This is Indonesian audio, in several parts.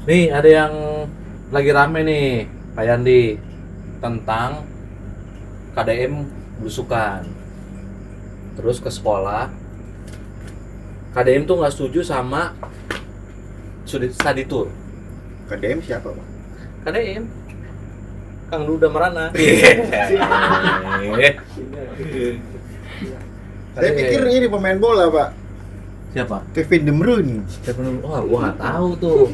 Nih ada yang lagi rame nih, Pak Yandi, tentang KDM belusukan. Terus ke sekolah, KDM tuh nggak setuju sama study tour. KDM siapa, Pak? KDM, Kang Duda Marana. Saya pikir ini pemain bola, Pak. Siapa? Kevin De Bruyne. Wah, gua nggak tahu tuh.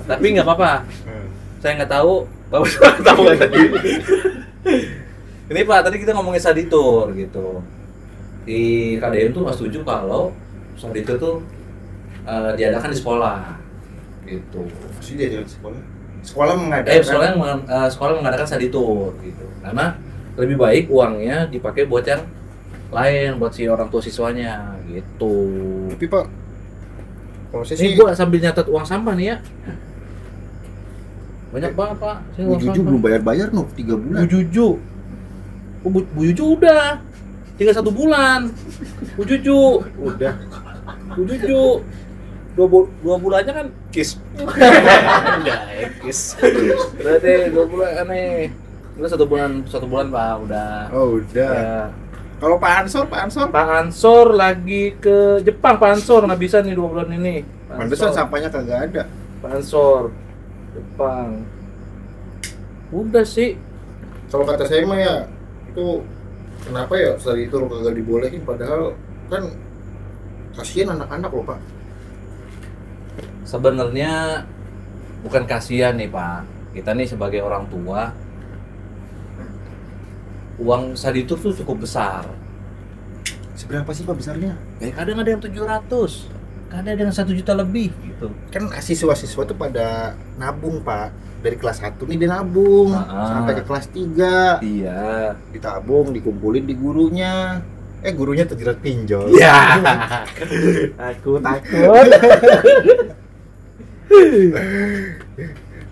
Tapi nggak apa-apa. Saya nggak tahu. Bapak nggak tahu kan tadi. Ini Pak, tadi kita ngomongin study tour gitu. Di KDM tuh nggak setuju kalau study tour tuh diadakan di sekolah, gitu. Maksudnya dia di sekolah? Sekolah mengadakan? Sekolah mengadakan study tour gitu. Karena lebih baik uangnya dipakai buat yang lain, buat si orang tua siswanya gitu. Tapi Pak, kalau saya Ini sih gua sambil nyatet uang sampah nih ya. Banyak banget Pak. Saya Bu Juju belum bayar-bayar 3 bulan. Bu Juju. Oh, Bu Juju udah. Tinggal 1 bulan. Bu Juju. Udah. Bu Juju. 2 bulannya kan kiss. Udah, kiss. Berarti 2 bulan nih. Udah 1 bulan Pak, udah. Oh, udah. Ya. Kalau Pak Ansor? Pak Ansor lagi ke Jepang, Pak Ansor nggak bisa nih 2 bulan ini. Pantesan sampahnya kagak ada. Pak Ansor Jepang. Udah sih. Kalau kata saya mah ya, itu kenapa ya study tour kagak dibolehin, padahal kan kasihan anak-anak loh, Pak. Sebenarnya bukan kasihan nih Pak. Kita nih sebagai orang tua, uang study tour tuh cukup besar. Seberapa sih Pak besarnya? Ya kadang ada yang 700, kadang ada yang 1 juta lebih gitu. Kan siswa-siswa tuh pada nabung, Pak. Dari kelas 1 nih dia nabung sampai ke kelas 3. Iya. Ditabung, dikumpulin di gurunya. Gurunya terjerat pinjol. Ya. Aku takut.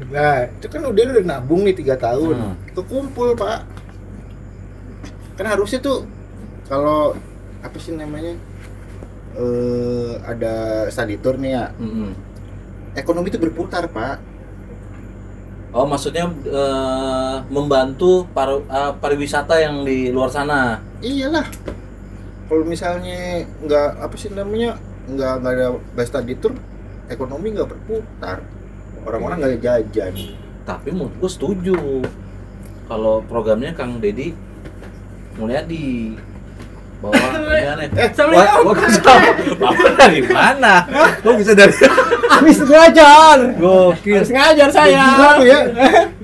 Nah, itu kan udah nabung nih 3 tahun. Kekumpul, Pak. Kan harusnya tuh kalau apa sih namanya? Ada study tour nih ya. Ekonomi itu berputar, Pak. Oh, maksudnya membantu pariwisata yang di luar sana. Iyalah. Kalau misalnya nggak apa sih namanya, nggak ada study tour, ekonomi nggak berputar. Orang-orang nggak jajan. Tapi menurut gue setuju. Kalau programnya Kang Deddy Mulyadi bawa gimana? Bapak dari mana? Kok bisa dari Habis ngajar. gokil? Habis ngajar saya. Gila ya.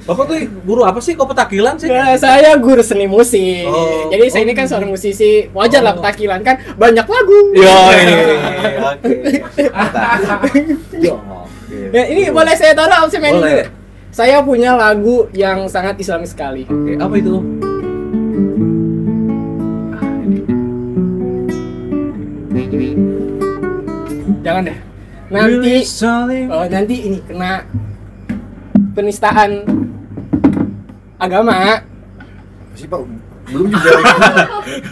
Bapak tuh guru apa sih? Kok petakilan sih? Ya, saya guru seni musik. Oh. Jadi saya ini kan seorang musisi. Wajar lah petakilan kan banyak lagu. Yo, oke. Yo. Ya, ini boleh saya taruh apa sih main Boleh. dulu? Saya punya lagu yang sangat islami sekali. Oke, apa itu? Jangan deh. Nanti ini kena penistaan agama. Sih Pak, belum juga.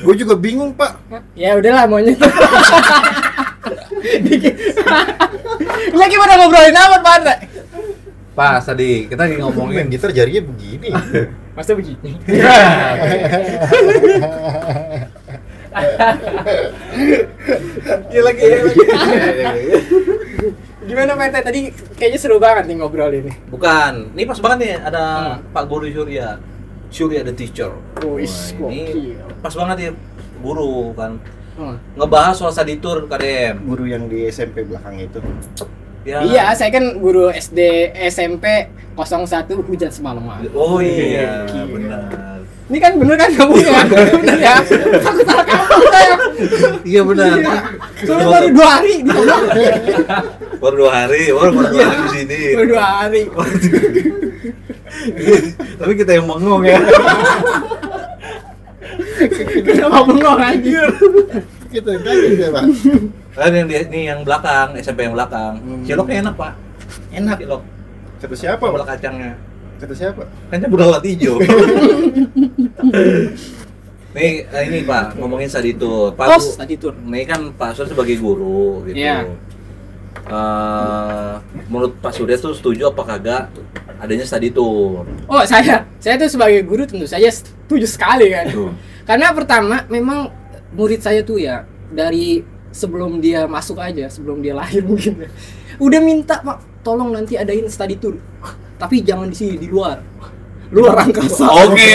Gue juga bingung Pak. Ya udahlah maunya. Lagi pada ngobrolin apa Pak? Pas tadi kita lagi ngomongin Main gitar jarinya begini. Masa begini? Ya lagi. Gimana Pak tadi kayaknya seru banget nih ngobrol ini. Bukan, ini pas banget nih ada Pak Guru Surya the teacher. Wis, Wah, ini gokil. pas banget ya guru kan ngebahas soal study tour KDM. Guru yang di SMP belakang itu. Ya. Iya, saya kan guru SD SMP 01 hujan semalaman. Oh iya, Gokil. benar. Ini kan bener kan kamu ya? Bener ya? Aku salah kamu saya. Iya benar. Soalnya baru 2 hari di sana. Baru 2 hari, baru 2 hari di sini. Baru 2 hari. Tapi kita yang bengong ya. Kenapa bengong anjir? Kita kaget ya Pak. Kan ini yang belakang, SMP yang belakang. Ciloknya enak, Pak. Enak. Cilok. Kata siapa Sambal Pak? kacangnya. Kata siapa? Kan campur lalat hijau. Nih, ini Pak, ngomongin study tour. Pak, Tos tadi tur. Nih kan Pak Sur sebagai guru gitu. Iya. menurut Pak Surya tuh setuju apa kagak adanya study tour? Oh, saya tuh sebagai guru tentu saja setuju sekali kan. Karena pertama memang murid saya tuh ya dari sebelum dia masuk aja, sebelum dia lahir mungkin ya, udah minta, Pak, tolong nanti adain study tour. Tapi jangan di sini, di luar angkasa. Oke.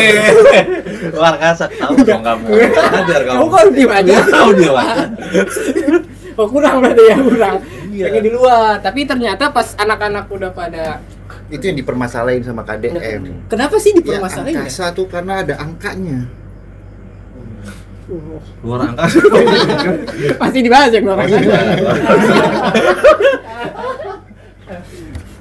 Luar angkasa. Tahu dong kamu. Ajar kamu. Kamu kok diem aja? Tahu dia, Pak. Oh, kurang berarti ya, kurang. Iya. Pengen di luar, tapi ternyata pas anak-anak udah pada Itu yang dipermasalahin sama KDM. kenapa sih Ya, dipermasalahin? angkasa tuh karena ada angkanya. Luar angkasa. Pasti dibahas ya keluar angkasa.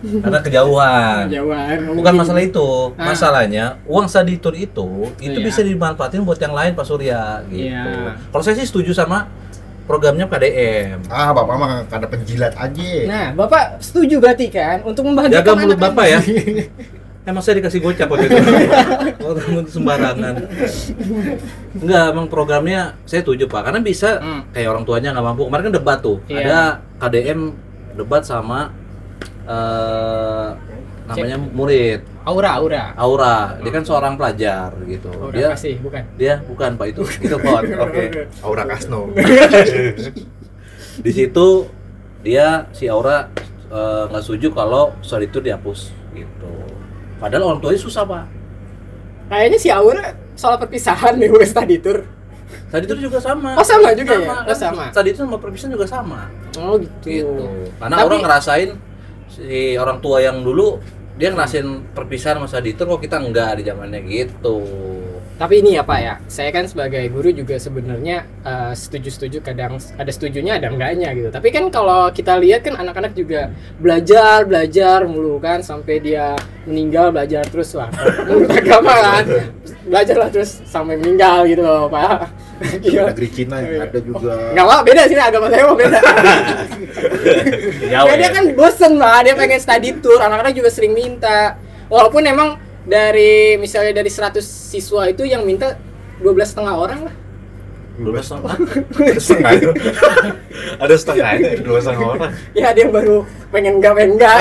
Karena kejauhan. Jauhan. Bukan masalah itu. Ah. Masalahnya uang study tour itu Iya. bisa dimanfaatin buat yang lain Pak Surya gitu. Iya. Kalau saya sih setuju sama programnya KDM. Bapak mah karena penjilat aja. Nah, Bapak setuju berarti kan untuk membahagiakan Jaga mulut anak-anak? Bapak ya. Emang saya dikasih gocap waktu itu. Orang sembarangan. Enggak, emang programnya saya setuju Pak. Karena bisa kayak orang tuanya nggak mampu. Kemarin kan debat tuh. Iya. Ada KDM debat sama namanya murid Aura. Dia kan seorang pelajar gitu. Aura kasih, bukan. Dia bukan Pak itu Pot. Oke. Aura Kasno. Di situ dia si Aura nggak setuju kalau soal itu dihapus gitu. Padahal orang tuanya susah Pak. Kayaknya si Aura soal perpisahan nih gue study tour. Tadi itu juga sama. Oh, sama juga ya? Oh, sama. Tadi itu sama perpisahan juga sama. Oh gitu. Gitu. Karena Tapi- orang ngerasain si orang tua yang dulu dia ngerasain perpisahan masa ditur kok kita enggak di zamannya gitu. Tapi ini ya Pak ya, saya kan sebagai guru juga sebenarnya setuju-setuju, kadang ada setujunya ada enggaknya gitu. Tapi kan kalau kita lihat kan anak-anak juga belajar mulu kan sampai dia meninggal belajar terus lah. Menurut agama kan belajar lah terus sampai meninggal gitu loh Pak. Iya. Negeri Cina yang ada juga. Nggak Pak, beda sih agama saya mah beda. Ya, dia kan bosen Pak, dia pengen study tour, anak-anak juga sering minta. Walaupun emang dari misalnya dari 100 siswa itu yang minta 12,5 orang lah. 12 Setengah itu. ada setengahnya 2,5 orang. Ya dia baru pengen enggak.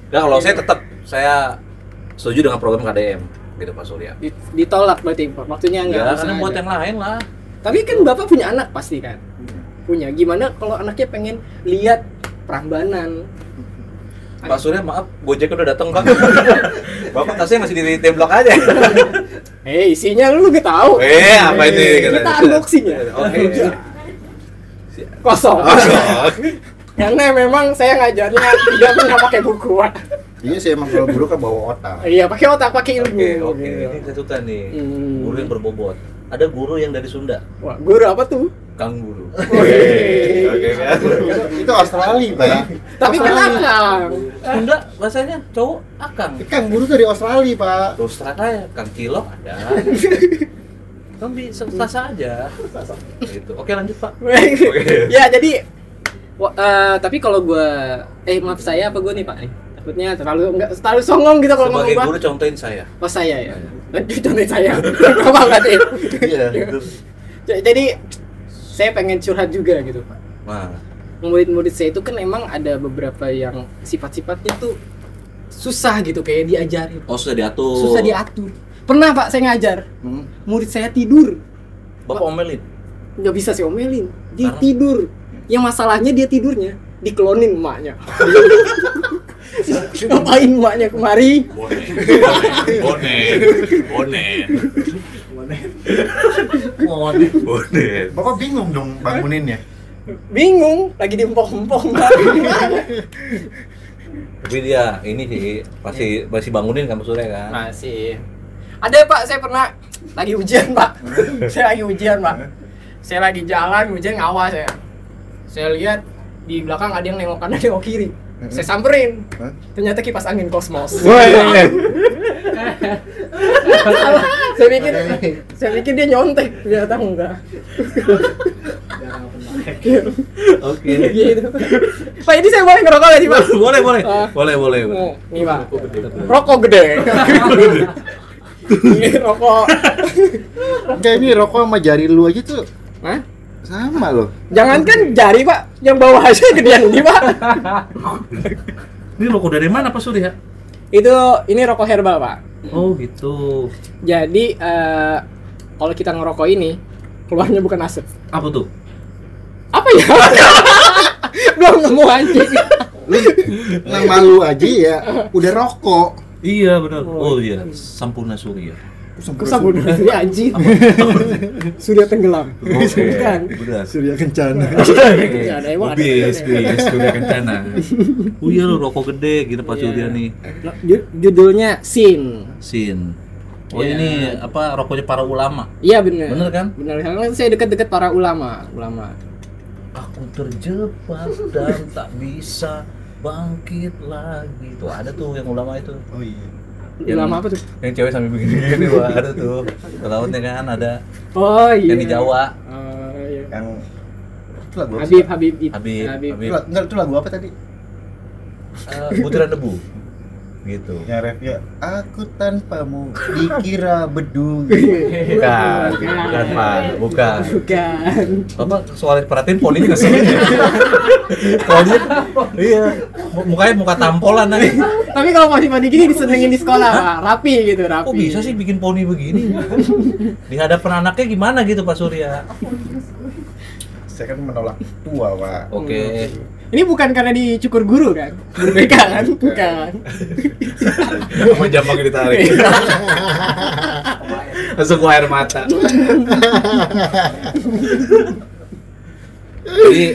Nah, kalau saya tetap saya setuju dengan program KDM gitu Pak Surya. Ditolak berarti Pak. Waktunya enggak. Ya, usah karena buat ada. yang lain lah. Tapi kan Bapak punya anak pasti kan? Punya. Gimana kalau anaknya pengen lihat Prambanan? Pak Surya maaf, Gojek udah datang Pak. Bapak tasnya masih di tembok aja. Isinya lu gak tahu. Apa ini? Kita unboxing ya. Oke. Kosong. Karena memang saya ngajarnya tidak pernah pakai buku, Pak. Iya sih, emang kalau guru kan bawa otak. Iya, pakai otak, pakai ilmu. Oke. Ini saya suka nih. Hmm. Guru yang berbobot. Ada guru yang dari Sunda. Wah, guru apa tuh? Kang Guru. Oke kan? Itu Australia, Pak. Tapi kan akang. Sunda bahasanya cowok akang. Kan guru dari Australia, Pak. Terus ternyata Kang Cilok ada. Kan bisa sasa aja. Gitu. Oke, lanjut Pak. Ya, jadi tapi kalau gua maaf saya apa gua nih, Pak? Takutnya terlalu songong gitu kalau ngomong Sebagai Pak. guru contohin saya. Oh, saya ya. Contohin saya. Apa berarti? Iya. Jadi saya pengen curhat juga gitu, Pak. Nah, Murid-murid saya itu kan emang ada beberapa yang sifat-sifatnya tuh susah gitu kayak diajarin. sudah diatur. Susah diatur. Pernah Pak saya ngajar, murid saya tidur. Bapak omelin. Nggak bisa sih omelin. Dia Karena? tidur. Yang masalahnya dia tidurnya diklonin emaknya. Ngapain emaknya kemari? Bonen. Bapak bingung dong banguninnya. Bingung, lagi diempok-empok. Tapi dia ini sih masih bangunin kan Mas Surya kan. Masih. Ada Pak, saya pernah lagi ujian Pak. Saya lagi ujian Pak. Saya lagi jalan ujian ngawas saya. Saya lihat di belakang ada yang nengok kanan nengok kiri. Saya samperin. Ternyata kipas angin kosmos. saya pikir dia nyontek, ternyata enggak. Oke. Gitu. Pak, ini saya boleh ngerokok nggak sih Pak? Boleh. Ah. Boleh. Nih Pak, rokok gede. Ini rokok. Enggak, ini rokok sama jari lu aja tuh. Hah? Sama loh. Jangankan jari Pak, yang bawah aja gedean ini Pak. Ini rokok dari mana Pak Surya? Ini rokok herbal Pak. Oh gitu. Jadi kalau kita ngerokok ini keluarnya bukan asap. Apa tuh? Apa ya? Belum nemu anjing. Nama lu aja ya udah rokok. Iya benar. Oh iya, Sampurna Surya. Kesabun dari anjing. Surya tenggelam. Oke. Bukan. Benar. Surya Kencana. Ya, ada emang ada. Bis, Surya Kencana. Oh iya lo rokok gede gitu Pak Iya. Surya nih. Judulnya Sin. Sin. Oh Iya. ini apa rokoknya para ulama? Iya benar. Bener kan? Benar. Karena saya dekat-dekat para ulama. Aku terjebak dan tak bisa bangkit lagi. Tuh ada tuh yang ulama itu. Oh iya. Ulama apa tuh? Yang cewek sambil begini-begini wah ada tuh. Lautnya kan ada. Oh iya. Yang di Jawa. Iya. Yang itu lagu apa? Habib. Habib. Enggak, itu lagu apa tadi? Butiran debu. Gitu. Yang refnya aku tanpamu dikira bedung. Bukan Pak, bukan. Bukan. Bapak soal perhatiin poninya ngeselin. Poninya, iya, mukanya muka tampolan nih. Tapi kalau masih padi gini disenengin di sekolah, Pak. Rapi gitu, rapi. Kok bisa sih bikin poni begini? Di hadapan anaknya gimana gitu Pak Surya? Saya kan menolak tua, Pak. Oke. Ini bukan karena dicukur guru kan? Guru BK kan? Bukan. Sama jambangnya ditarik. Langsung ke air mata. Jadi,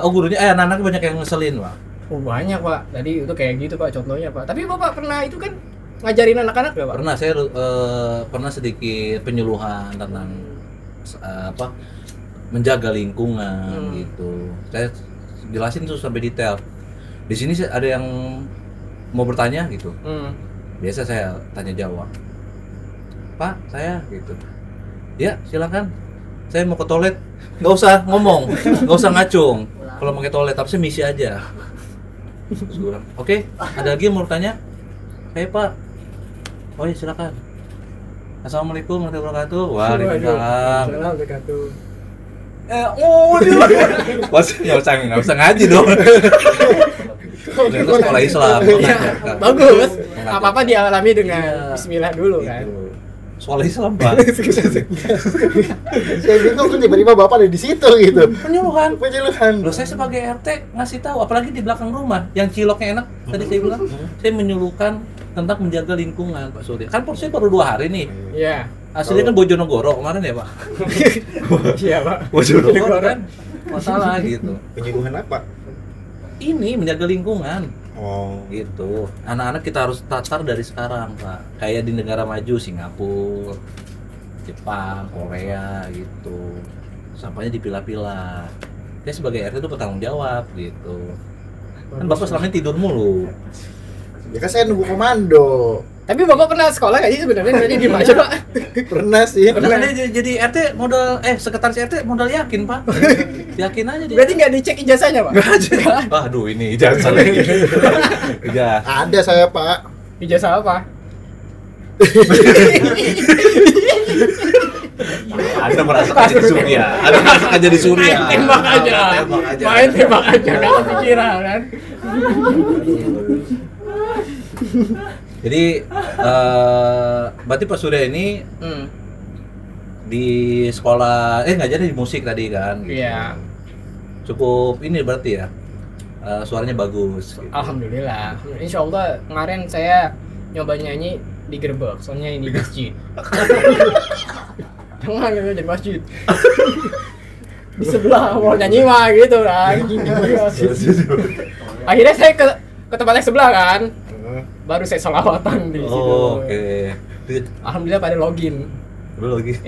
gurunya, anak-anaknya banyak yang ngeselin Pak. Oh banyak Pak. Tadi itu kayak gitu Pak contohnya Pak. Tapi Bapak pernah itu kan ngajarin anak-anak nggak Pak? Pernah saya pernah sedikit penyuluhan tentang menjaga lingkungan gitu. Saya jelasin tuh sampai detail. Di sini ada yang mau bertanya gitu. Biasa saya tanya jawab. Pak, saya gitu. Ya, silakan. Saya mau ke toilet. Nggak usah ngomong, nggak usah ngacung. Kalau mau ke toilet, tapi saya misi aja. Terus gue bilang, oke, ada lagi yang mau bertanya? Hey Pak. Oh iya, silakan. Assalamualaikum warahmatullahi wabarakatuh. Waalaikumsalam. Wabarakatuh. Nggak usah ngaji dong. Itu sekolah Islam. Ya, bagus. Apa-apa dialami dengan Bismillah dulu kan. Sekolah Islam Pak. Saya bingung kan tiba-tiba Bapak ada di situ gitu. Penyuluhan. Penyuluhan. Loh saya sebagai RT ngasih tahu, apalagi di belakang rumah, yang ciloknya enak. Tadi saya bilang, saya menyuluhkan tentang menjaga lingkungan Pak Surya. Kan posisinya baru 2 hari nih. Iya. Aslinya kan Bojonegoro kemarin ya Pak. Iya Pak. Bojonegoro kan masalah gitu. Penyuluhan apa? Ini menjaga lingkungan. Oh. Gitu. Anak-anak kita harus tatar dari sekarang Pak. Kayak di negara maju, Singapura, Jepang, Korea gitu. Sampahnya dipilah-pilah. Dia sebagai RT itu bertanggung jawab gitu. Kan Bapak selama ini tidur mulu. Ya kan saya nunggu komando. Tapi Bapak pernah sekolah nggak sih sebenarnya? Tadi di mana Pak? Pernah sih. Nah, dia jadi RT modal sekretaris RT modal yakin Pak. Yakin aja dia. Berarti nggak dicek ijazahnya Pak? Aduh ini ijazah lagi. Ijazah. Ada saya, Pak. Ijazah apa? Anda merasakan jadi surya. Anda merasakan jadi surya. Main tembak aja. Main tembak aja. Nggak kepikiran kan? Jadi berarti Pak Surya ini di sekolah ngajarnya di musik tadi kan? Iya. Cukup ini berarti ya suaranya bagus. Gitu. Alhamdulillah. Insya Allah kemarin saya nyoba nyanyi di gerbek, soalnya ini masjid. Jangan di masjid. Di sebelah mau nyanyi mah gitu kan. Akhirnya saya ke tempat yang sebelah kan. Baru saya sholawatan di situ. Oh, oke. Alhamdulillah pada login. Dulu lagi.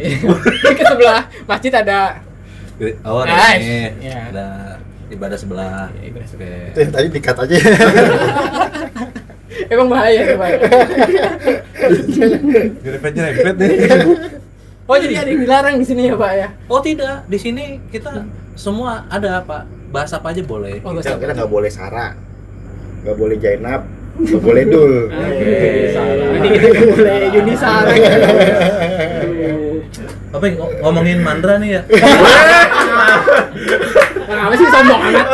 Ke sebelah masjid ada. Oh, Nice. ini Ya. ada ibadah sebelah. Ya, ibadah Oke. Itu yang tadi dikat aja. Emang bahaya ya, Pak. Nyerempet nih. Oh, jadi ada yang dilarang di sini ya, Pak ya? Oh, tidak. Di sini kita semua ada, Pak. Bahasa apa aja boleh. Oh, Kita nggak boleh sara, nggak boleh jainab, Nggak boleh dul. Salah. Ini kita nggak boleh Yuni Sara. Apa ngomongin Mandra nih ya? Apa sih sombong amat?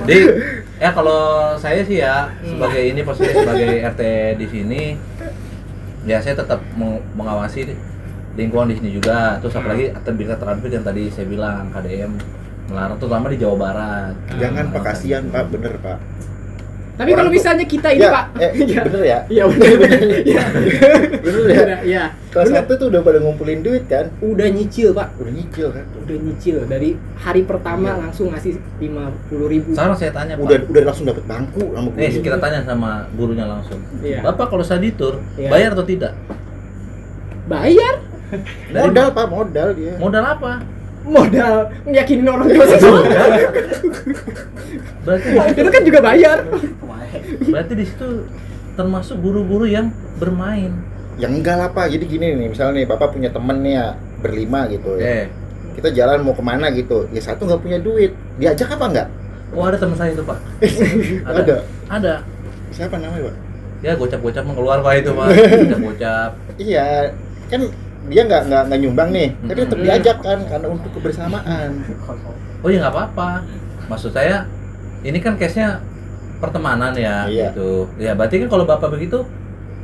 Jadi ya kalau saya sih ya sebagai ini posisi sebagai RT di sini ya saya tetap mengawasi lingkungan di sini juga. Terus apalagi bisa terampil yang tadi saya bilang KDM melarang terutama di Jawa Barat. Jangan Pak, kasihan Pak, bener Pak. Tapi kalau misalnya kita ini Ya, Pak, bener ya? iya bener. Iya. Bener ya? Iya. Kelas 1 tuh udah pada ngumpulin duit kan? Udah nyicil Pak. Udah nyicil kan? Udah nyicil dari hari pertama langsung ngasih 50.000. Sekarang saya tanya Pak. Udah langsung dapat bangku sama guru. Nih kita tanya sama gurunya langsung. Iya. Bapak kalau study tour Iya. bayar atau tidak? Bayar. Modal Pak, modal dia. Modal apa? Modal ngeyakinin orang tua siswa. Berarti Itu kan juga bayar. berarti di situ termasuk guru-guru yang bermain. Ya enggak lah Pak, jadi gini nih, misalnya nih Bapak punya temen nih ya, berlima gitu ya. Kita jalan mau kemana gitu, ya satu nggak punya duit, diajak apa enggak? Oh ada teman saya itu Pak. Ada. Ada. Siapa namanya Pak? Ya gocap-gocap mengeluar Pak itu Pak. Gocap. Iya, kan dia nggak nyumbang nih, tapi tetap diajak kan karena untuk kebersamaan. Oh ya nggak apa-apa. Maksud saya ini kan case-nya pertemanan ya Iya. gitu. Ya berarti kan kalau Bapak begitu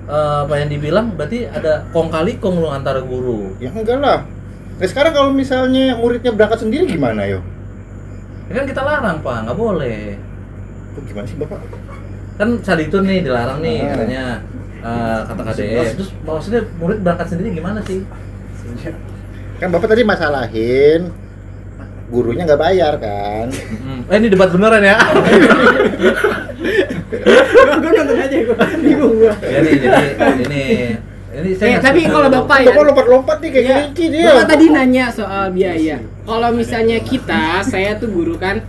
apa yang dibilang berarti ada kong kali kong lu antara guru. Ya enggak lah. Nah sekarang kalau misalnya muridnya berangkat sendiri gimana yo? Ya kan kita larang Pak, nggak boleh. Tuh, gimana sih Bapak? Kan saat itu nih dilarang nih Ah. katanya kata KDM. Terus maksudnya murid berangkat sendiri gimana sih? Kan Bapak tadi masalahin gurunya nggak bayar kan? Ini debat beneran ya? Gue nonton aja, gue bingung gue. Ya nih, jadi ini saya Tapi kalau Bapak ya, Bapak lompat-lompat nih kayak Iya. kelinci dia. Bapak tadi nanya soal biaya. Kalau misalnya saya tuh guru kan,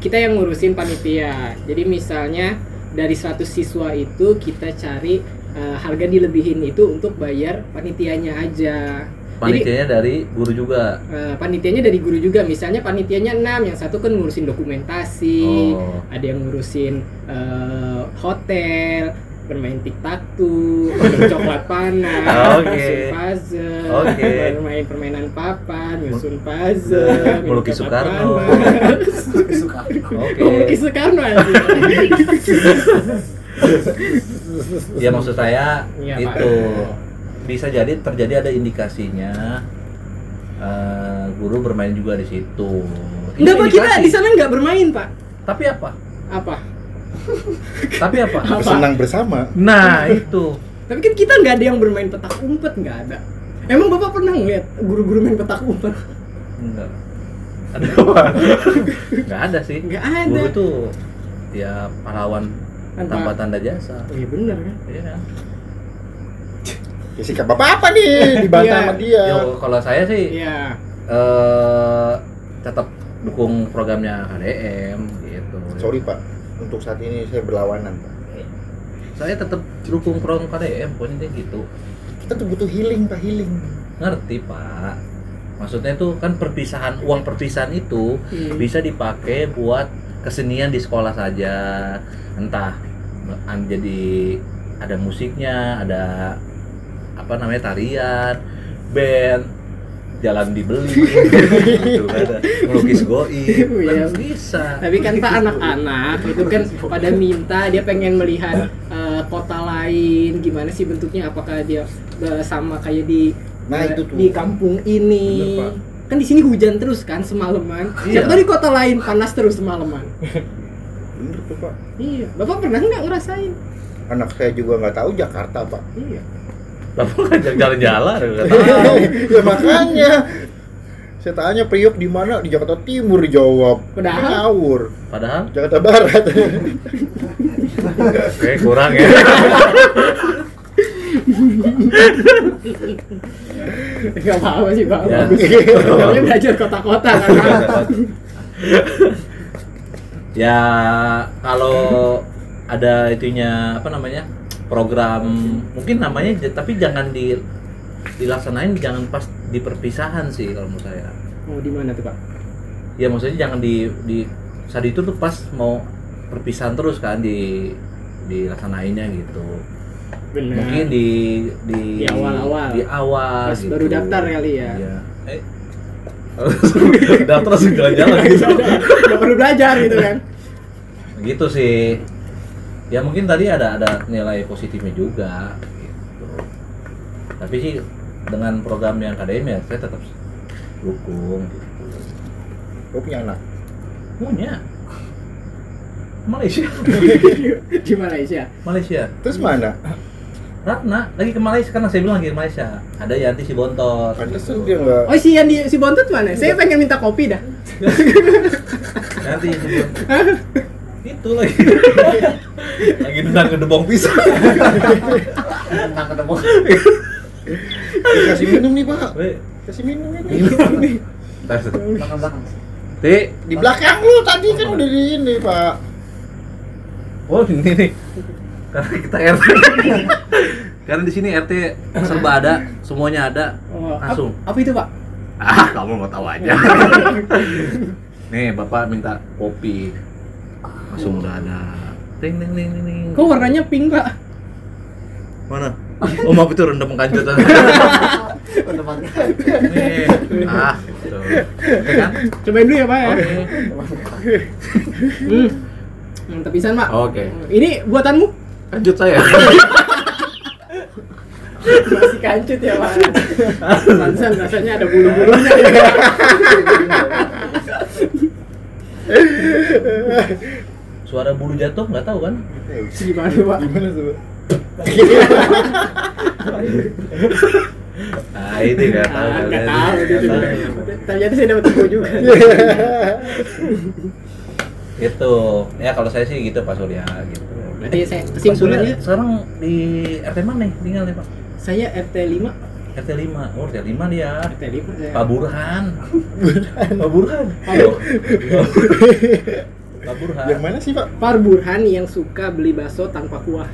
kita yang ngurusin panitia. Jadi misalnya dari 100 siswa itu kita cari harga dilebihin itu untuk bayar panitianya aja. panitianya dari guru juga. Panitianya dari guru juga. Misalnya panitianya 6, yang satu kan ngurusin dokumentasi, Oh. ada yang ngurusin hotel, bermain tic-tac-toe, main coklat panas, Oke. nyusun puzzle, Oke. bermain permainan papan, nyusun puzzle, minum Melukis coklat Soekarno. panas. Oke. Melukis Soekarno aja. Ya maksud saya Iya, Pak. itu bisa jadi terjadi ada indikasinya guru bermain juga di situ. Itu Enggak Pak, kita indikasi. di sana nggak bermain Pak. Tapi apa? Apa? Tapi apa? Apa? Bersenang bersama. Nah itu. Tapi kan kita nggak ada yang bermain petak umpet, nggak ada. Emang Bapak pernah ngeliat guru-guru main petak umpet? Enggak. Ada apa? Enggak ada sih. Nggak ada. Guru tuh ya pahlawan tanpa tanda jasa. Oh iya bener kan? Iya. Ya sikap Bapak apa nih dibantah Iya. sama dia? Yo, kalau saya sih Iya. tetap dukung programnya KDM gitu. Sorry Pak, untuk saat ini saya berlawanan Pak. Saya tetap dukung program KDM, pokoknya gitu. Kita tuh butuh healing Pak, healing. Ngerti Pak? Maksudnya itu kan perpisahan, uang perpisahan itu bisa dipakai buat kesenian di sekolah saja. Entah jadi ada musiknya, ada apa namanya tarian, band, jalan dibeli, gitu kan, melukis goib, Iya. kan bisa. Tapi kan Pak anak-anak itu kan pada minta dia pengen melihat kota lain gimana sih bentuknya, apakah dia sama kayak di Nah, itu tuh. di kampung ini. Bener, Pak. Kan di sini hujan terus kan semalaman. Iya. Siapa tahu di kota lain panas terus semalaman. Bener tuh Pak. Iya. Bapak pernah nggak ngerasain? Anak saya juga nggak tahu Jakarta Pak. Iya. Bapak ngajak jalan-jalan, nggak tahu. Ya makanya saya tanya Priok di mana, di Jakarta Timur dijawab. Padahal? Ngawur. Padahal Jakarta Barat. kayak kurang ya. Gak apa-apa sih Pak. Ya. Bagus. Namanya belajar kota-kota kan. Ya kalau ada itunya apa namanya program mungkin namanya tapi jangan dilaksanain jangan pas di perpisahan sih kalau menurut saya. Mau di mana tuh Pak? Ya maksudnya jangan di Saditur tuh pas mau perpisahan terus kan dilaksanainnya gitu. Benar. Mungkin di awal-awal. Di awal Pas gitu. baru daftar kali ya. Iya. Daftar langsung jalan-jalan gitu. Nggak perlu belajar gitu kan. Gitu sih. Ya mungkin tadi ada nilai positifnya juga gitu. Tapi sih dengan program yang KDM ya saya tetap dukung gitu. Lo punya anak? Punya. Malaysia. Di Malaysia. Malaysia. Terus mana? Ratna lagi ke Malaysia, karena saya bilang lagi ke Malaysia. Ada Yanti si Bontot. Pantesan dia nggak. Oh si yang si Bontot mana? Saya pengen minta kopi dah. Yanti si Bontot. Itu lagi. Lagi nendang ke debong pisang. Tentang ketemu. Kasih minum nih Pak. Weh, Kasih minum ini. tar. Belakang. Ti. Di belakang lu tadi kan udah di ini Pak. Oh, ini nih. Karena kita RT. Karena di sini RT serba ada, semuanya ada. Oh, Langsung. Apa itu Pak? Ah, kamu mau tahu aja. Nih, Bapak minta kopi. Langsung udah ada. Ting ting ting ting. ting. Kok warnanya pink Pak? Mana? Oh, maaf itu rendam kanjut. Udah pakai. Nih. Ah, gitu. Oke kan? Cobain dulu ya Pak ya. Oke. Mantap pisan Pak. Oke. Ini buatanmu? Kanjut saya. Masih kancut ya Pak. Pantesan rasanya ada bulu-bulunya. Suara bulu jatuh nggak tahu kan? Gimana Pak? Gimana tuh? Ah, ini nggak tahu. Nggak tahu dia juga. Ternyata saya dapat info juga. Gitu. Ya kalau saya sih gitu Pak Surya gitu. Berarti saya Pak Surya kesimpulannya sekarang di RT mana nih? Tinggal nih Pak. saya RT 5. RT 5. Oh, RT 5 dia. RT 5 saya. Pak Burhan. Pak Burhan. Pak Burhan. Yang mana sih Pak? Pak Burhan yang suka beli bakso tanpa kuah.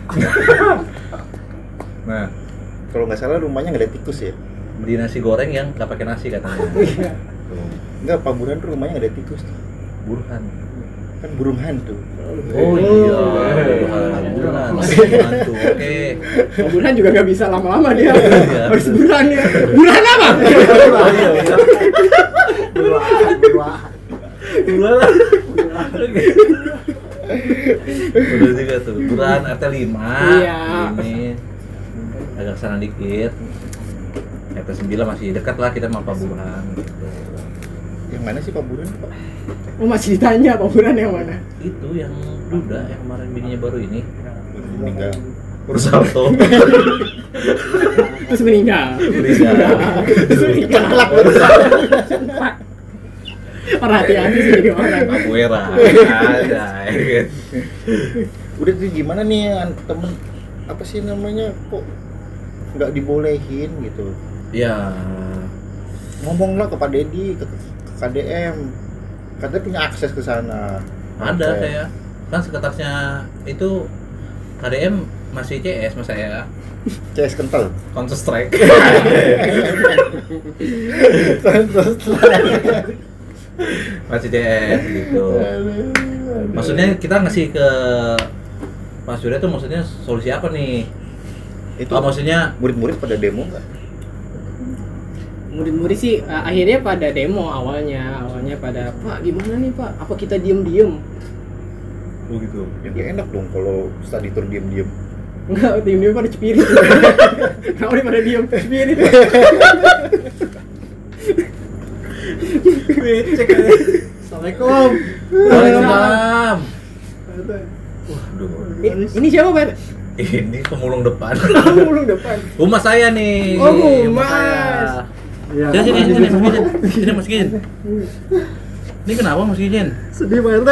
Nah, Kalau nggak salah rumahnya nggak ada tikus ya? beli nasi goreng yang nggak pakai nasi katanya. Tuh, Enggak, Pak Burhan tuh rumahnya nggak ada tikus tuh. Burhan. Kan burung hantu. Oh iya, Burhan. Hantu. Oke. Pak Burhan juga nggak bisa lama-lama dia. Iya. Harus Burhan ya. Burhan apa? Oh iya, iya. Dua. Burhan. Oke. Udah juga tuh. Burhan RT 5. Iya. Ini agak sana dikit. RT 9 masih dekat lah kita sama Pak Burhan. Yang mana sih Pak Burhan Pak? Oh masih ditanya Pak Burhan yang mana? Itu yang duda yang kemarin bininya baru ini. Meninggal. Ursalto. Terus meninggal. Terus meninggal. Perhati-hati sih jadi orang. Aguera. Ada. Udah tuh gimana nih temen apa sih namanya kok nggak dibolehin gitu? Ya. Ngomonglah ke Pak Dedi, ke KDM. Katanya punya akses ke sana. Ada Oke. saya. Kan sekretarisnya itu KDM masih CS mas saya. CS kental. Counter Strike. Masih CS gitu. Maksudnya kita ngasih ke Pak Surya tuh maksudnya solusi apa nih? Itu Oh, maksudnya murid-murid pada demo nggak? Murid-murid sih akhirnya pada demo awalnya pada Pak gimana nih Pak? Apa kita diem-diem? oh gitu. Ya enak dong kalau study tour diem-diem. Enggak, diem-diem pada cepirit. Kenapa dia pada diem? Cepirit. Assalamualaikum. Waalaikumsalam. Waduh. Ini siapa Pak? Ini pemulung depan. Mulung depan. Rumah saya nih. Oh, Rumah Mas. saya. Sini, sini Mas Gijin. Ini kenapa Mas Gijin? Sedih Pak RT.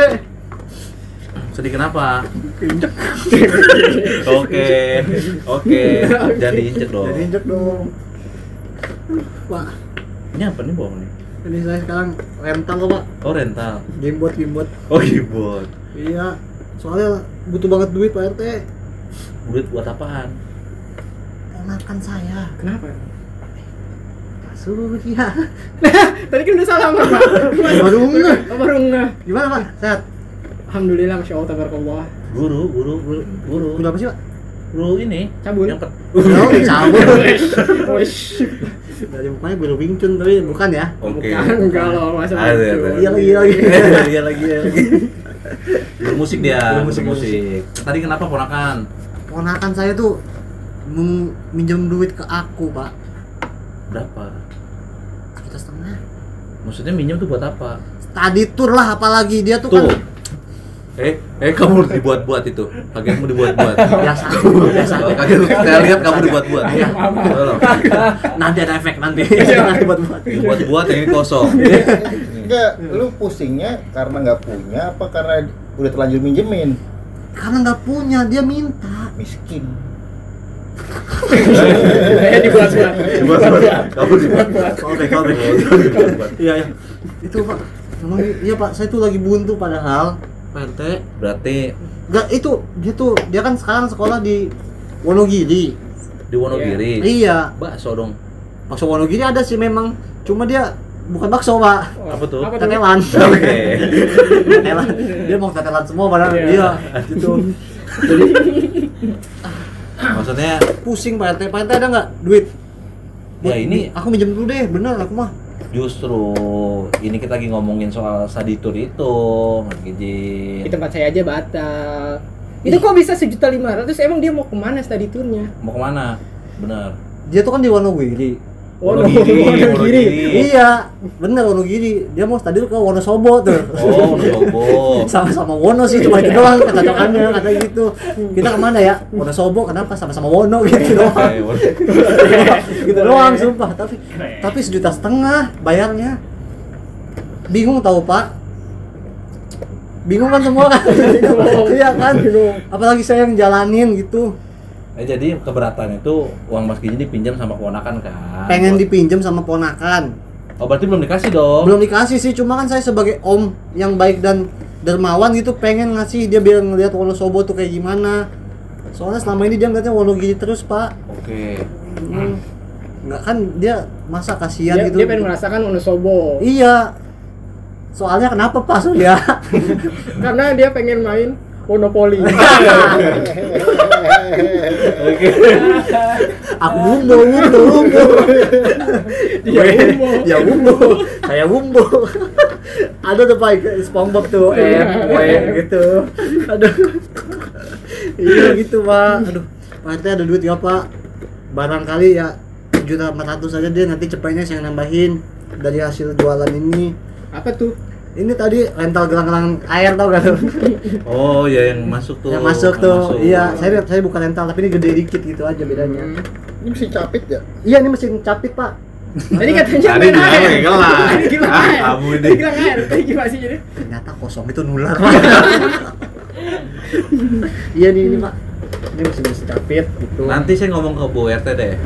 Sedih kenapa? Oke, jadi injek dong. Jadi injek dong. Pak, Ini apa nih bawang nih? ini saya sekarang rental kok Pak. Oh rental. Gamebot. Oh keyboard. Iya. Soalnya butuh banget duit Pak RT. Duit buat apaan? Ponakan saya. Kenapa? Surya. Tadi kan udah salah Pak. Baru ngeh. Baru ngeh. Gimana Pak? Sehat? Alhamdulillah, masya Allah, tabarakallah. Guru Guru apa sih Pak? guru ini Cabul. yang Oh, cabut. Wish. Dari mukanya guru Wing Chun tapi bukan ya? oke Bukan, enggak loh, masa Ada, begitu. ada. Iya lagi. bermusik dia Bermusik. bermusik tadi kenapa ponakan Ponakan saya tuh minjem duit ke aku Pak. berapa 1,5 juta. maksudnya minjem tuh buat apa Tadi tur lah apalagi dia tuh tuh kan kamu dibuat-buat itu kagetmu dibuat-buat biasa. kaget saya lihat kamu dibuat-buat tolong Nanti ada efek nanti. Iya. Buat. dibuat-buat yang ini kosong Enggak, lu pusingnya karena nggak punya apa karena udah terlanjur minjemin? Karena nggak punya, dia minta. Miskin. Saya dibuat-buat. kamu dibuat-buat Callback. Iya. Itu Pak. Memang iya Pak, saya tuh lagi buntu padahal Pak RT. berarti Enggak, itu dia kan sekarang sekolah di Wonogiri. di Wonogiri Iya. bakso dong Bakso Wonogiri ada sih memang. Cuma dia bukan bakso, Pak. apa tuh Tetelan. oke Tetelan. Dia mau tetelan semua padahal. Iya. Iya, gitu. Jadi maksudnya pusing Pak RT. Pak RT ada nggak duit? ya ini Aku minjem dulu deh, bener aku mah. justru ini kita lagi ngomongin soal study tour itu Di tempat saya aja batal. Itu kok bisa 1.500.000? Emang dia mau kemana study tournya? mau kemana bener Dia tuh kan di Wonogiri. Wonogiri. Iya, bener Wonogiri. Dia mau tadi ke Wonosobo tuh. oh Wonosobo Sama-sama Wono sih, cuma itu doang kecocokannya, kata gitu. Kita kemana ya? Wonosobo, kenapa? Sama-sama Wono gitu doang. Gitu doang, sumpah. Tapi 1,5 juta bayarnya. Bingung tahu Pak. Bingung kan semua kan? Iya kan? Apalagi saya yang jalanin gitu. jadi keberatan itu uang Mas Giji dipinjam sama keponakan kan? Pengen dipinjam sama ponakan. Oh berarti belum dikasih dong? Belum dikasih sih, cuma kan saya sebagai om yang baik dan dermawan gitu pengen ngasih dia biar ngeliat Wonosobo tuh kayak gimana. Soalnya selama ini dia ngeliatnya Wonogiri terus Pak. Oke. Nggak kan dia masa kasihan gitu. Dia pengen merasakan Wonosobo. Iya. Soalnya kenapa Pak Surya? Karena dia pengen main Monopoli. Aku bumbu. Dia bumbu. Saya bumbu. Ada tuh Pak SpongeBob tuh, gitu. Aduh. Iya gitu Pak. Aduh. Pak RT ada duit nggak Pak? Barangkali ya 1.400.000 saja dia nanti cepatnya saya nambahin dari hasil jualan ini. Apa tuh? Ini tadi rental gelang-gelang air tau gak tuh? Oh ya yang masuk tuh. Yang masuk tuh. Iya, saya bukan rental tapi ini gede dikit gitu aja bedanya. Ini mesti capit ya? Iya, ini mesin capit, Pak. Tadi katanya Tadi main bilang air. pakai gelang. Tadi gelang air. Kamu ini. Tadi gelang air. Tadi gimana sih jadi? Ternyata kosong itu nular. Iya nih ini, Pak. Ini mesin capit gitu. Nanti saya ngomong ke Bu RT deh.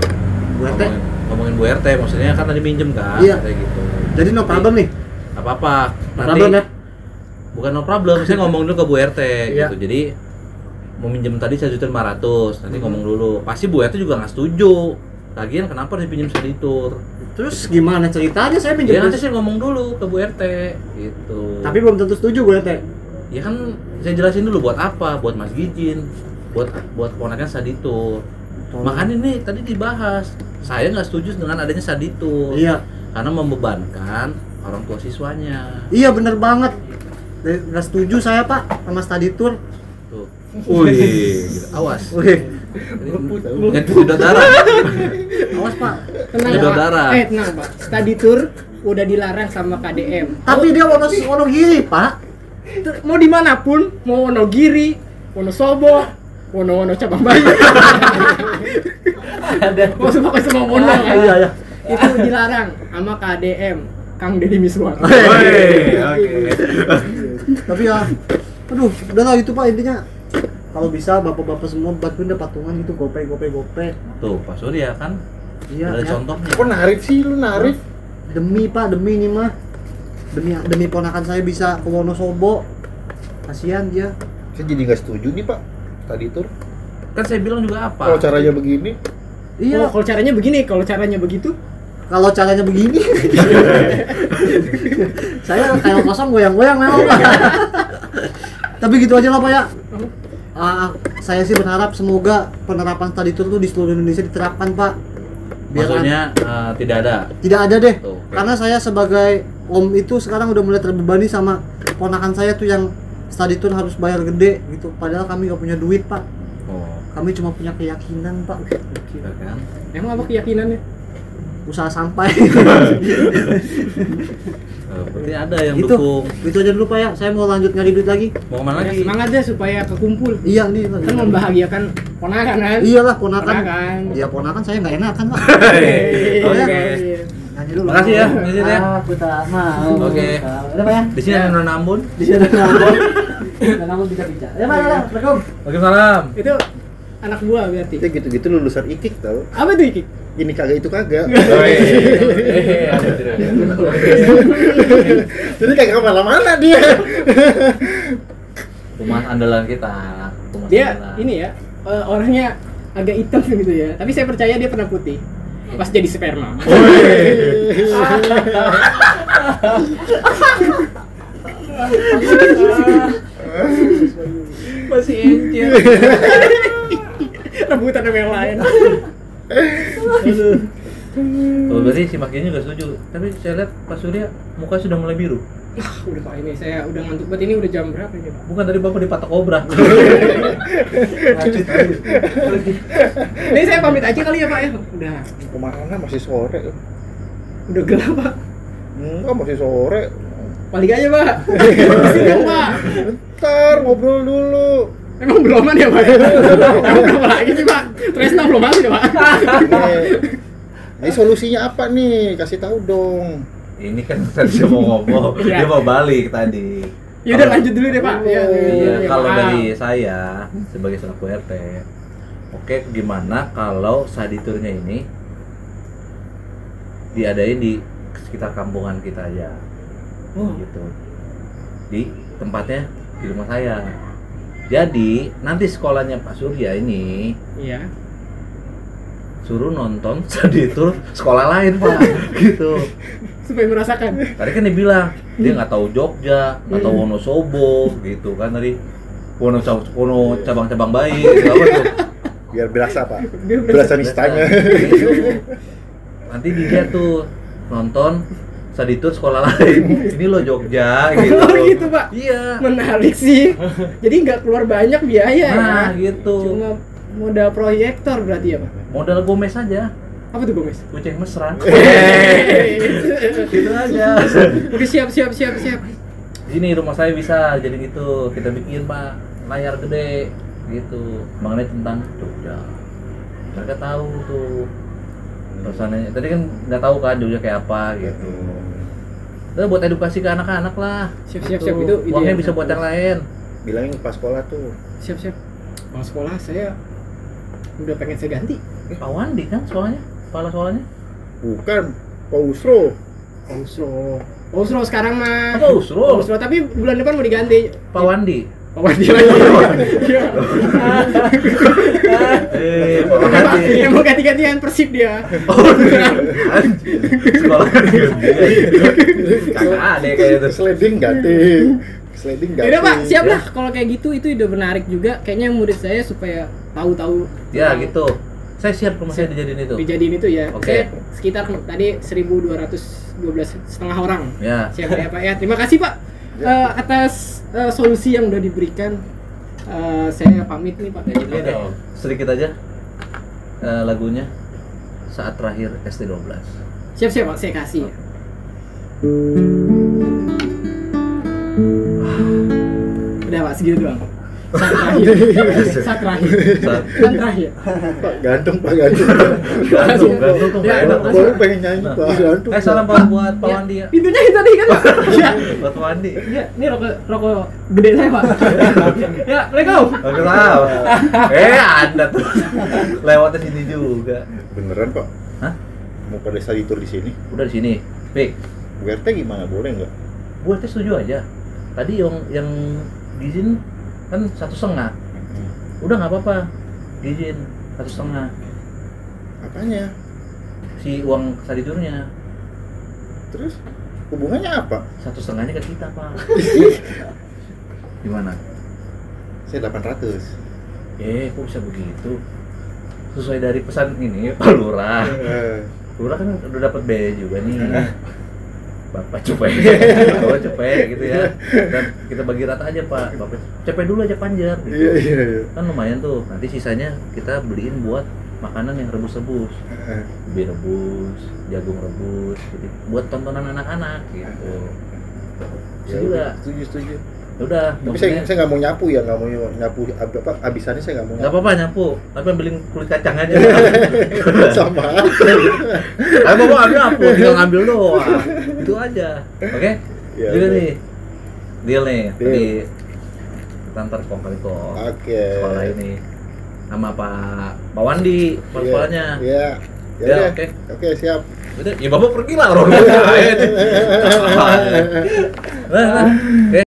Bu RT? Ngomongin Bu RT, maksudnya kan tadi minjem kan? Iya. Kayak gitu. Jadi no problem nih. Apa-apa. Nanti Problem ya? bukan no problem, saya ngomong dulu ke Bu RT Iya. gitu. Jadi mau minjem tadi 1.500.000, nanti ngomong dulu. Pasti Bu RT juga nggak setuju. Lagian kenapa harus pinjam seditur? Terus gimana ceritanya saya Ya pinjam? nanti saya ngomong dulu ke Bu RT gitu. Tapi belum tentu setuju Bu RT. ya kan saya jelasin dulu buat apa, buat Mas Gijin, buat keponakan saditur. Makanya ini tadi dibahas. Saya nggak setuju dengan adanya saditur. Iya. Karena membebankan orang tua siswanya. Iya bener banget. Nggak setuju saya Pak sama study tour. Tuh. Wih, gitu. Awas. Wih, Nyedot darah. awas Pak. Tenang Nyedot Pak. darah. Tenang Pak. Study tour udah dilarang sama KDM. Tapi dia Wonogiri Pak. Mau dimanapun, mau Wonogiri, Wonosobo, Wono cabang bayi. Mau semua Wono kan? Iya. Itu dilarang sama KDM, Kang Deddy Miswar. Oke. Tapi ya, aduh, udahlah itu Pak intinya. Kalau bisa bapak-bapak semua bantuin deh patungan gitu, gope. Tuh, Pak Surya kan Iya. ada Ya. contohnya. Kok narif sih lu narif? Demi Pak, demi ini mah. Demi ponakan saya bisa ke Wonosobo. Kasihan dia. Saya jadi nggak setuju nih Pak. Tadi tur. Kan saya bilang juga apa? Kalau caranya begini, Iya. Kalau caranya begini, kalau caranya begitu, kalau caranya begini saya kayak kosong goyang-goyang memang Pak. Tapi gitu aja lah Pak ya. Saya sih berharap semoga penerapan study tour tuh di seluruh Indonesia diterapkan Pak. Maksudnya tidak ada. Tidak ada deh. Tuh, oke. Karena saya sebagai om itu sekarang udah mulai terbebani sama ponakan saya tuh yang study tour harus bayar gede gitu. Padahal kami gak punya duit Pak. Oh, Kami cuma punya keyakinan Pak. iya kan? Emang apa keyakinannya? Usaha sampai. Berarti ada yang Itu dukung. itu aja dulu Pak ya. Saya mau lanjut nyari duit lagi. Mau kemana Ya, lagi? semangat deh supaya kekumpul. Iya nih. Kan membahagiakan ponakan kan? Iyalah ponakan. Ponakan. Iya ponakan saya nggak enakan Pak. Oke. Nyanyi dulu. Makasih ya, makasih ya. Aku tak mau. Oke. Udah Pak ya. Di sini ada Nona Ambon. Di sini ada Ambon. Dan Ambon bisa bicara. Ya Pak, Assalamualaikum. Waalaikumsalam. Itu anak buah berarti. Itu gitu-gitu lulusan IKIK tau. Apa tuh Iki? Ini kagak itu kagak. Jadi kagak kemana-mana dia. Rumah andalan kita. Rumah Dia andalan. ini ya, orangnya agak hitam gitu ya. Tapi saya percaya dia pernah putih. Pas jadi sperma. Masih encir. Rebutan sama yang lain. Oh, berarti si Makinya nggak setuju. Tapi saya lihat Pak Surya muka sudah mulai biru. Udah Pak, ini saya udah ngantuk banget. Ini udah jam berapa ini Pak? Bukan tadi Bapak dipatok kobra. Ini saya pamit aja kali ya Pak ya. Kemana masih sore? Udah gelap Pak. Enggak masih sore. Balik aja Pak. Siang Pak. Bentar ngobrol dulu. Emang belum ada ya Pak? Emang berapa lagi sih Pak? Tresna belum masuk ya Pak? Ini solusinya apa nih? Kasih tahu dong. Ini kan tadi dia mau ngomong, Iya. dia mau balik tadi. Ya udah lanjut dulu deh Pak. Iya, kalau maaf. dari saya sebagai selaku RT, oke, gimana kalau study tour-nya ini diadain di sekitar kampungan kita aja, gitu, di tempatnya di rumah saya. Jadi nanti sekolahnya Pak Surya ini Iya. suruh nonton study tour sekolah lain Pak, gitu. Supaya merasakan. Tadi kan dia bilang dia nggak tahu Jogja, nggak tahu Wonosobo, gitu kan tadi. Wono cabang-cabang bayi, gitu apa tuh? Biar berasa Pak. Biar Berasa nistanya. Gitu. Nanti dia tuh nonton study tour sekolah lain. Ini lo Jogja, gitu. Oh gitu Pak. Iya. Menarik sih. Jadi nggak keluar banyak biaya Nah, ya. gitu. Cuma modal proyektor berarti ya Pak. Modal Gomez aja, Apa tuh Gomez? kucing mesra. Gitu aja. Oke siap. Ini rumah saya bisa jadi gitu. Kita bikin Pak layar gede, gitu. Mengenai tentang Jogja. Mereka tahu tuh suasananya. Tadi kan nggak tahu kan Jogja kayak apa, gitu. Udah buat edukasi ke anak-anak lah. Siap. Gitu. Itu ide Uangnya yang bisa buat yang lain. Bilangin pas sekolah tuh. Siap. Mau sekolah saya udah pengen saya ganti. Pak Wandi kan sekolahnya, kepala sekolahnya. Bukan, Pak Usro. Ausro sekarang mah. Apa Usro? Ausro tapi bulan depan mau diganti. Pak Wandi. Pak Wandi lagi. Iya. Pak Wandi. Dia mau ganti-gantian Persib dia. Sekolah kan kagak ada kayak itu. Sliding ganti. Sliding ganti. Yaudah Pak, siap lah. Kalau kayak gitu itu udah menarik juga. Kayaknya murid saya supaya tahu-tahu. Ya gitu. Saya siap rumah saya dijadiin itu. Dijadiin itu ya. Oke. Saya sekitar tadi 1.212 setengah orang. Ya. Siap ya Pak ya. Terima kasih Pak atas solusi yang udah diberikan. Saya pamit nih Pak. Oke. Sedikit aja lagunya Saat Terakhir ST12. Siap Pak, saya kasih. Udah Pak, segitu doang. Saat terakhir. Kan terakhir. Pak gantung, Pak gantung. Gantung tuh nggak enak. Baru pengen nyanyi Pak gantung. Salam buat Pak Wandi ya. Pintunya itu tadi kan Pak. Ya. Buat Pak Wandi. Ya, ini rokok gede saya Pak. Ya, Assalamualaikum. Oke tahu. Anda tuh lewatnya sini juga. Beneran Pak? Hah? Mau pada study tour di sini? Udah di sini. Pik. Bu RT gimana? Boleh nggak? Gue setuju aja. Tadi yang izin kan 1,5. Udah nggak apa-apa. Izin 1,5. Apanya? si uang sadidurnya. Terus hubungannya apa? 1,5-nya ke kita, Pak. Gimana? Saya 800. Kok bisa begitu? Sesuai dari pesan ini Pak Lurah. Lurah kan udah dapat B juga nih. Bapak cepet, Bapak cepet gitu ya. Dan kita bagi rata aja Pak. Bapak cepet dulu aja Panjar gitu. Iya. Kan lumayan tuh. Nanti sisanya kita beliin buat makanan yang rebus-rebus. Ubi rebus, jagung rebus, gitu. Buat tontonan anak-anak gitu. Ya Juga. Setuju. Udah, Tapi saya nggak mau nyapu ya, nggak mau nyapu apa abisannya saya nggak mau. nggak apa-apa nyapu, tapi ambilin kulit kacang aja. Sama. Ayo bapak ambil nyapu, tinggal ngambil doang. Itu aja, oke? Ya, Jadi udah. nih, deal nih, Deal. tadi kita antar kong kali kok Oke. sekolah ini sama Pak Wandi, kepala sekolahnya. Iya. Ya, Ya, oke. Oke, siap. Udah, ya bapak pergi lah orang lain. Nah, oke.